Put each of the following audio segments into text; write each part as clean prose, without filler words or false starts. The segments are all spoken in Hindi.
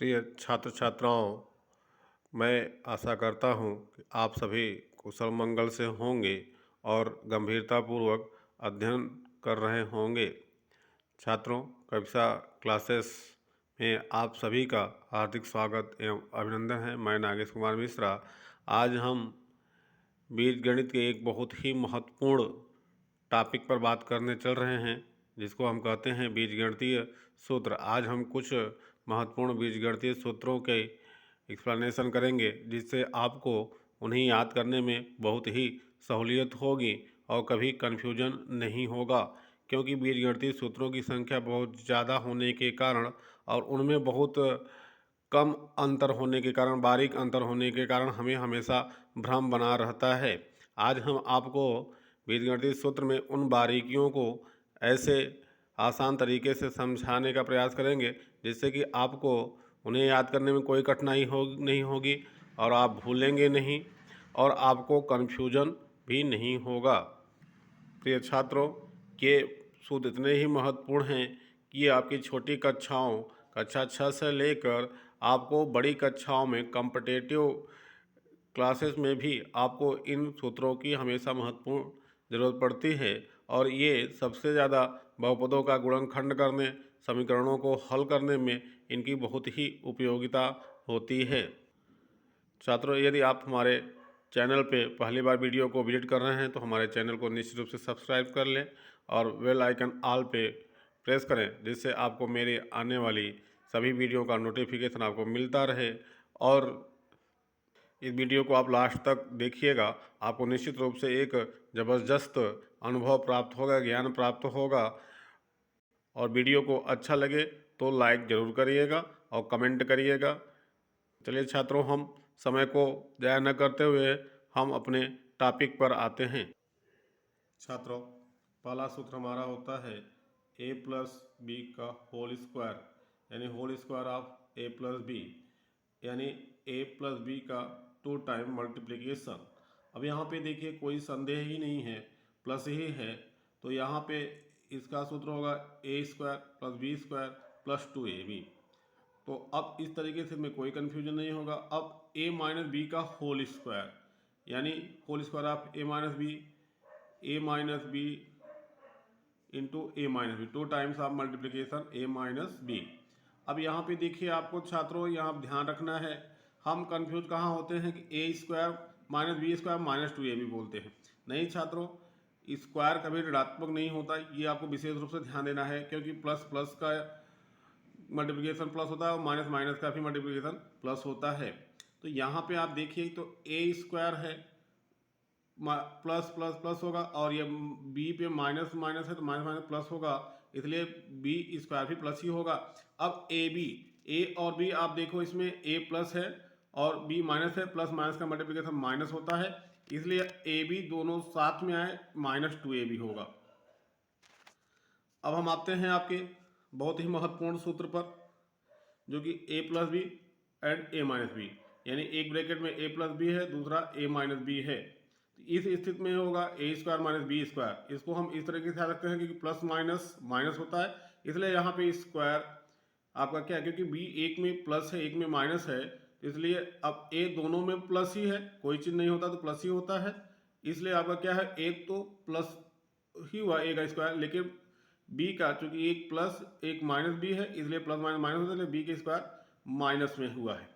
प्रिय छात्र छात्राओं, मैं आशा करता हूँ कि आप सभी कुशल मंगल से होंगे और गंभीरतापूर्वक अध्ययन कर रहे होंगे। छात्रों, कक्षा क्लासेस में आप सभी का हार्दिक स्वागत एवं अभिनंदन है। मैं नागेश कुमार मिश्रा। आज हम बीजगणित के एक बहुत ही महत्वपूर्ण टॉपिक पर बात करने चल रहे हैं, जिसको हम कहते हैं बीजगणितीय सूत्र। आज हम कुछ महत्वपूर्ण बीजगणितीय सूत्रों के एक्सप्लेनेशन करेंगे, जिससे आपको उन्हें याद करने में बहुत ही सहूलियत होगी और कभी कन्फ्यूजन नहीं होगा। क्योंकि बीजगणितीय सूत्रों की संख्या बहुत ज़्यादा होने के कारण और उनमें बहुत कम अंतर होने के कारण, बारीक अंतर होने के कारण हमें हमेशा भ्रम बना रहता है। आज हम आपको बीजगणितीय सूत्र में उन बारीकियों को ऐसे आसान तरीके से समझाने का प्रयास करेंगे जिससे कि आपको उन्हें याद करने में कोई कठिनाई नहीं होगी और आप भूलेंगे नहीं और आपको कन्फ्यूजन भी नहीं होगा। प्रिय छात्रों, ये सूत्र इतने ही महत्वपूर्ण हैं कि ये आपकी छोटी कक्षाओं, कक्षा 6 से लेकर आपको बड़ी कक्षाओं में कॉम्पिटिटिव क्लासेस में भी आपको इन सूत्रों की हमेशा महत्वपूर्ण ज़रूरत पड़ती है। और ये सबसे ज़्यादा बहुपदों का गुणनखंड करने, समीकरणों को हल करने में इनकी बहुत ही उपयोगिता होती है। छात्रों, यदि आप हमारे चैनल पे पहली बार वीडियो को विजिट कर रहे हैं तो हमारे चैनल को निश्चित रूप से सब्सक्राइब कर लें और बेल आइकन ऑल पे प्रेस करें, जिससे आपको मेरे आने वाली सभी वीडियो का नोटिफिकेशन आपको मिलता रहे। और इस वीडियो को आप लास्ट तक देखिएगा, आपको निश्चित रूप से एक ज़बरदस्त अनुभव प्राप्त होगा, ज्ञान प्राप्त होगा। और वीडियो को अच्छा लगे तो लाइक ज़रूर करिएगा और कमेंट करिएगा। चलिए छात्रों, हम समय को ज़ाया न करते हुए हम अपने टॉपिक पर आते हैं। छात्रों, पहला सूत्र हमारा होता है a प्लस बी का होल स्क्वायर, यानी whole square of a plus B, यानी a प्लस बी का 2 टाइम मल्टीप्लिकेशन। अब यहाँ पे देखिए कोई संदेह ही नहीं है, प्लस ही है, तो यहाँ पे इसका सूत्र होगा a square plus B square plus 2ab। तो अब इस तरीके से में कोई कन्फ्यूजन नहीं होगा। अब a माइनस बी का होल स्क्वायर, यानी whole square of a minus B into A minus B, 2 times of multiplication a minus B. अब यहाँ पे देखिए आपको छात्रों यहाँ ध्यान रखना है, हम कंफ्यूज कहाँ होते हैं कि a square minus B square minus 2ab बोलते हैं। नहीं छात्रों, स्क्वायर कभी ऋणात्मक नहीं होता, ये आपको विशेष रूप से ध्यान देना है, क्योंकि प्लस प्लस का मल्टीप्लिकेशन प्लस होता है और माइनस माइनस का भी मल्टीप्लिकेशन प्लस होता है। तो यहाँ पे आप देखिए तो a स्क्वायर है, प्लस प्लस प्लस होगा, और ये b पे माइनस माइनस है तो माइनस माइनस प्लस होगा, इसलिए b स्क्वायर भी प्लस ही होगा। अब a और b आप देखो, इसमें a प्लस है और b माइनस है, प्लस माइनस का मल्टीप्लिकेशन माइनस होता है, इसलिए ab दोनों साथ में आए माइनस 2ab होगा। अब हम आते हैं आपके बहुत ही महत्वपूर्ण सूत्र पर, जो कि a plus B and a minus B, यानी एक ब्रैकेट में a प्लस बी है, दूसरा a माइनस बी है। तो इस स्थिति में होगा a square minus B square. इसको हम इस तरीके से याद रखते हैं क्योंकि प्लस माइनस माइनस होता है, इसलिए यहाँ पे स्क्वायर आपका क्या है, क्योंकि b एक में प्लस है एक में माइनस है, इसलिए अब a दोनों में प्लस ही है, कोई चीज़ नहीं होता तो प्लस ही होता है, इसलिए आपका क्या है, एक तो प्लस ही हुआ a का स्क्वायर, लेकिन b का चूंकि एक प्लस एक माइनस b है, इसलिए प्लस माइनस माइनस होता है, b के स्क्वायर माइनस में हुआ है।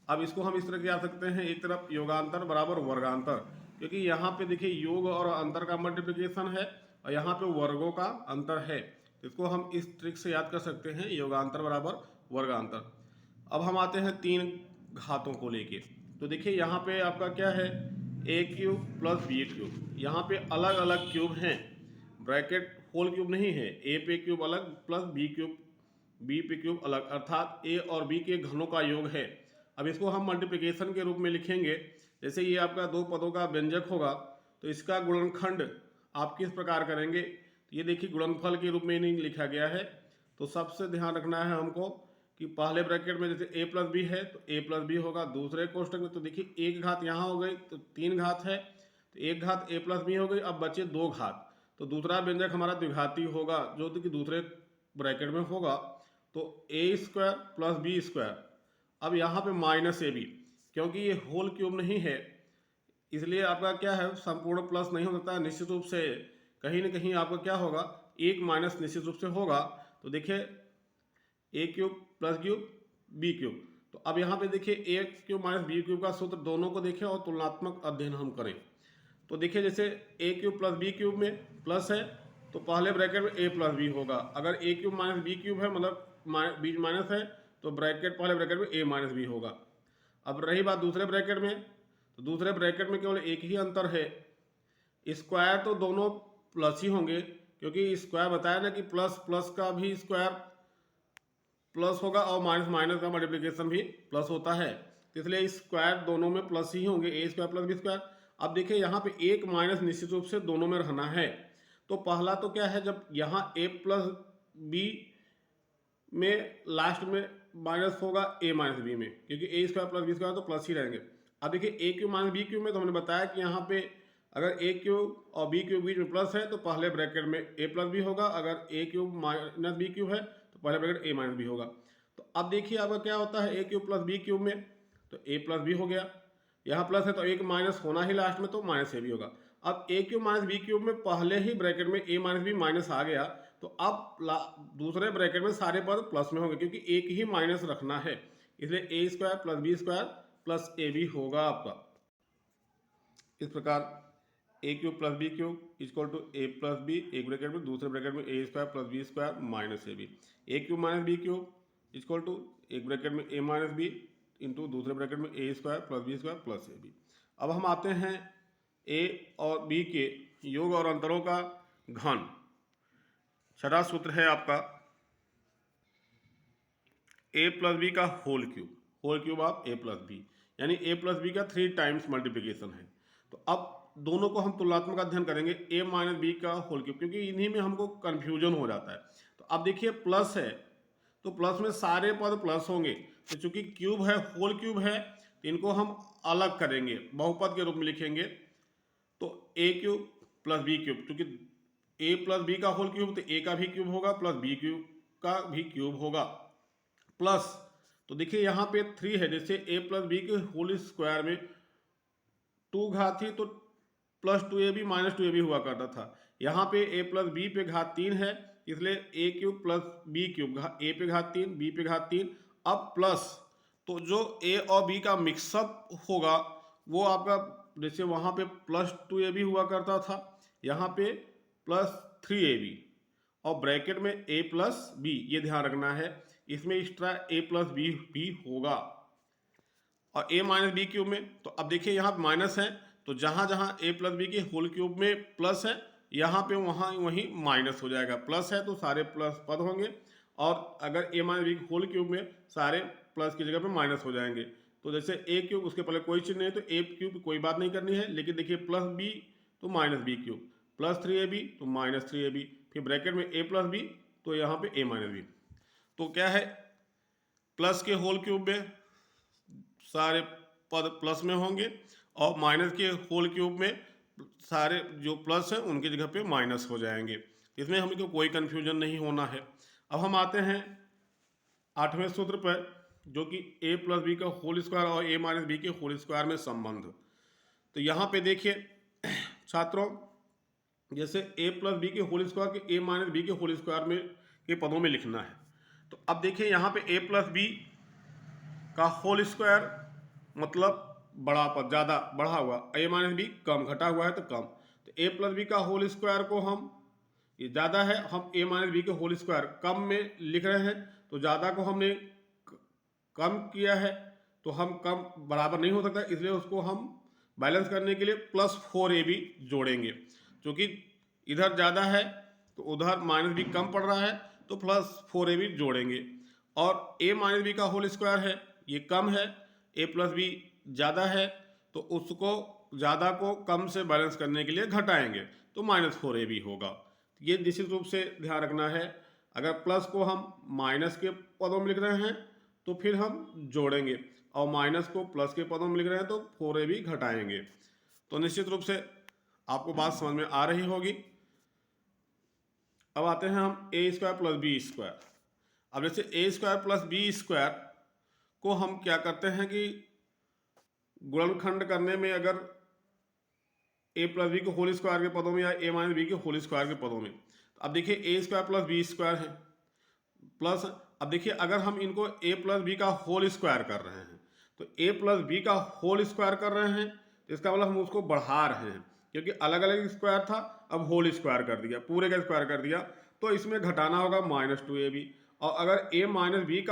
अब इसको हम इस तरह के आ सकते हैं, एक तरफ योगांतर बराबर वर्गांतर, क्योंकि यहाँ पे देखिए योग और अंतर का मल्टीप्लिकेशन है और यहाँ पे वर्गों का अंतर है, तो इसको हम इस ट्रिक से याद कर सकते हैं, योगांतर बराबर वर्गांतर। अब हम आते हैं 3 घातों को लेके, तो देखिए यहाँ पे आपका क्या है, a cube plus B cube, यहाँ पे अलग अलग क्यूब हैं, ब्रैकेट होल क्यूब नहीं है, a पे क्यूब अलग प्लस बी क्यूब b पे क्यूब अलग, अर्थात a और b के घनों का योग है। अब इसको हम मल्टीप्लिकेशन के रूप में लिखेंगे, जैसे ये आपका 2 पदों का व्यंजक होगा तो इसका गुणनखंड आप किस प्रकार करेंगे, तो ये देखिए गुणनफल के रूप में नहीं लिखा गया है। तो सबसे ध्यान रखना है हमको कि पहले ब्रैकेट में जैसे a प्लस बी है तो a प्लस बी होगा, दूसरे कोष्टक में तो देखिए एक घात यहाँ हो गई तो 3 घात है, तो एक घात a प्लस बी हो गई, अब बचे 2 घात, तो दूसरा व्यंजक हमारा द्विघाती होगा जो कि दूसरे ब्रैकेट में होगा, तो a square plus B square अब यहाँ पे माइनस ए बी, क्योंकि ये होल क्यूब नहीं है इसलिए आपका क्या है संपूर्ण प्लस नहीं हो सकता, निश्चित रूप से कहीं ना कहीं आपका क्या होगा एक माइनस निश्चित रूप से होगा। तो देखिए A cube plus cube B cube, तो अब यहाँ पे देखिए A cube minus B cube का सूत्र दोनों को देखें और तुलनात्मक अध्ययन हम करें। तो देखिए जैसे ए क्यूब प्लस बी क्यूब में प्लस है तो पहले ब्रैकेट में ए प्लस बी होगा, अगर ए क्यूब माइनस बी क्यूब है मतलब बीच माइनस है तो पहले ब्रैकेट में ए माइनस बी होगा। अब रही बात दूसरे ब्रैकेट में, तो दूसरे ब्रैकेट में केवल एक ही अंतर है, स्क्वायर तो दोनों प्लस ही होंगे क्योंकि स्क्वायर बताया ना कि प्लस प्लस का भी स्क्वायर प्लस होगा और माइनस माइनस का मल्टीप्लिकेशन भी प्लस होता है, तो इसलिए स्क्वायर दोनों में प्लस ही होंगे, ए स्क्वायर प्लस बी स्क्वायर। अब देखिए यहाँ पे एक माइनस निश्चित रूप से दोनों में रहना है, तो पहला तो क्या है जब यहाँ ए प्लस बी में लास्ट में माइनस होगा ए माइनस बी में, क्योंकि ए स्क्वायर प्लस बी स्क्वायर तो प्लस ही रहेंगे। अब देखिए A cube minus B cube में तो हमने बताया कि यहाँ पे अगर ए क्यूब और बी क्यूब बीच में प्लस है तो पहले ब्रैकेट में ए प्लस बी होगा, अगर ए क्यूब माइनस बी क्यूब है तो पहले ब्रैकेट ए माइनस बी होगा। तो अब देखिए आपका क्या होता है ए क्यूब प्लस बी क्यूब में तो ए प्लस बी हो गया, यहाँ प्लस है तो एक माइनस होना ही लास्ट में तो माइनस ए भी होगा। अब ए क्यूब माइनस बी क्यूब में पहले ही ब्रैकेट में ए माइनस बी माइनस आ गया, तो अब दूसरे ब्रैकेट में सारे पद प्लस में होंगे क्योंकि एक ही माइनस रखना है, इसलिए A square plus B square plus A B होगा आपका। इस प्रकार A cube plus B cube equal to A plus B, एक ब्रैकेट में दूसरे ब्रैकेट में A square plus B square minus A B, A cube minus B cube equal to एक ब्रैकेट में ए माइनस बी इंटू दूसरे ब्रैकेट में A square plus B square plus A B. अब हम आते हैं ए और बी के योग और अंतरों का घन। छठा सूत्र है आपका ए प्लस बी का whole cube of A plus B, यानी ए प्लस बी का 3 टाइम्स मल्टीप्लिकेशन है। तो अब दोनों को हम तुलनात्मक अध्ययन करेंगे ए माइनस बी का होल क्यूब, क्योंकि इन्हीं में हमको कन्फ्यूजन हो जाता है। तो अब देखिए प्लस है तो प्लस में सारे पद प्लस होंगे, तो चूंकि क्यूब है होल क्यूब है तो इनको हम अलग करेंगे, बहुपद के रूप में लिखेंगे। तो ए क्यूब प्लस बी क्यूब, क्योंकि ए प्लस बी का होल क्यूब तो ए का भी क्यूब होगा प्लस बी क्यूब का भी क्यूब होगा प्लस, तो देखिए यहाँ पे 3 है, जैसे ए प्लस बी के होल स्क्वायर में 2 घात थी तो प्लस 2ab माइनस 2ab हुआ करता था, यहाँ पे a प्लस बी पे घात 3 है इसलिए a cube plus B cube, a पे घात 3 b पे घात 3, अब प्लस तो जो a और b का मिक्सअप होगा वो आपका जैसे वहाँ पे प्लस 2ab हुआ करता था, यहाँ पे प्लस 3ab और ब्रैकेट में a प्लस बी, ये ध्यान रखना है, इसमें एक्स्ट्रा a प्लस बी भी होगा और a माइनस बी क्यूब में। तो अब देखिए यहाँ पे माइनस है तो जहाँ जहाँ a प्लस बी के होल क्यूब में प्लस है यहाँ पे वहीं माइनस हो जाएगा, प्लस है तो सारे प्लस पद होंगे और अगर a माइनस बी के होल क्यूब में सारे प्लस की जगह पे माइनस हो जाएंगे। तो जैसे a क्यूब उसके पहले कोई चिन्ह नहीं है तो a क्यूब की कोई बात नहीं करनी है, लेकिन देखिए प्लस b तो minus B cube, plus 3ab तो माइनस 3ab, फिर ब्रैकेट में a प्लस बी तो यहाँ पे a माइनस बी। तो क्या है प्लस के होल क्यूब में सारे पद प्लस में होंगे और माइनस के होल क्यूब में सारे जो प्लस हैं उनकी जगह पे माइनस हो जाएंगे, इसमें हमको कोई कन्फ्यूजन नहीं होना है। अब हम आते हैं 8वें सूत्र पर जो कि ए प्लस बी का होल स्क्वायर और ए माइनस बी के होल स्क्वायर में संबंध। तो यहाँ पे देखिए छात्रों जैसे ए प्लस बी के होल स्क्वायर के ए माइनस बी के होल स्क्वायर में के पदों में लिखना है। तो अब देखिए यहाँ पे ए प्लस बी का होल स्क्वायर मतलब बड़ा पद ज़्यादा बढ़ा हुआ, ए माइनस बी कम घटा हुआ है तो कम, तो ए प्लस बी का होल स्क्वायर को हम ये ज़्यादा है हम ए माइनस बी के होल स्क्वायर कम में लिख रहे हैं, तो ज़्यादा को हमने कम किया है तो हम कम बराबर नहीं हो सकता, इसलिए उसको हम बैलेंस करने के लिए प्लस 4ab जोड़ेंगे, क्योंकि इधर ज़्यादा है तो उधर माइनस बी कम पड़ रहा है तो प्लस 4ab जोड़ेंगे। और ए माइनस बी का होल स्क्वायर है ये कम है, ए प्लस बी ज़्यादा है तो उसको ज़्यादा को कम से बैलेंस करने के लिए घटाएंगे तो माइनस 4ab होगा। ये निश्चित रूप से ध्यान रखना है, अगर प्लस को हम माइनस के पदों में लिख रहे हैं तो फिर हम जोड़ेंगे और माइनस को प्लस के पदों में लिख रहे हैं तो 4ab घटाएंगे। तो निश्चित रूप से आपको बात समझ में आ रही होगी। अब आते हैं हम ए स्क्वायर प्लस बी स्क्वायर। अब जैसे ए स्क्वायर प्लस बी स्क्वायर को हम क्या करते हैं कि गुणनखंड करने में अगर ए प्लस बी के होल स्क्वायर के पदों में या ए माइनस बी के होल स्क्वायर के पदों में, तो अब देखिए ए स्क्वायर प्लस बी स्क्वायर है, प्लस अब देखिए अगर हम इनको ए प्लस बी का होल स्क्वायर कर रहे हैं, तो ए प्लस बी का होल स्क्वायर कर रहे हैं, तो इसका मतलब हम उसको बढ़ा रहे हैं, क्योंकि अलग अलग स्क्वायर था, अब होल स्क्वायर कर दिया, पूरे का स्क्वायर कर दिया, तो इसमें घटाना होगा -2ab। और अगर ए माइनस बी का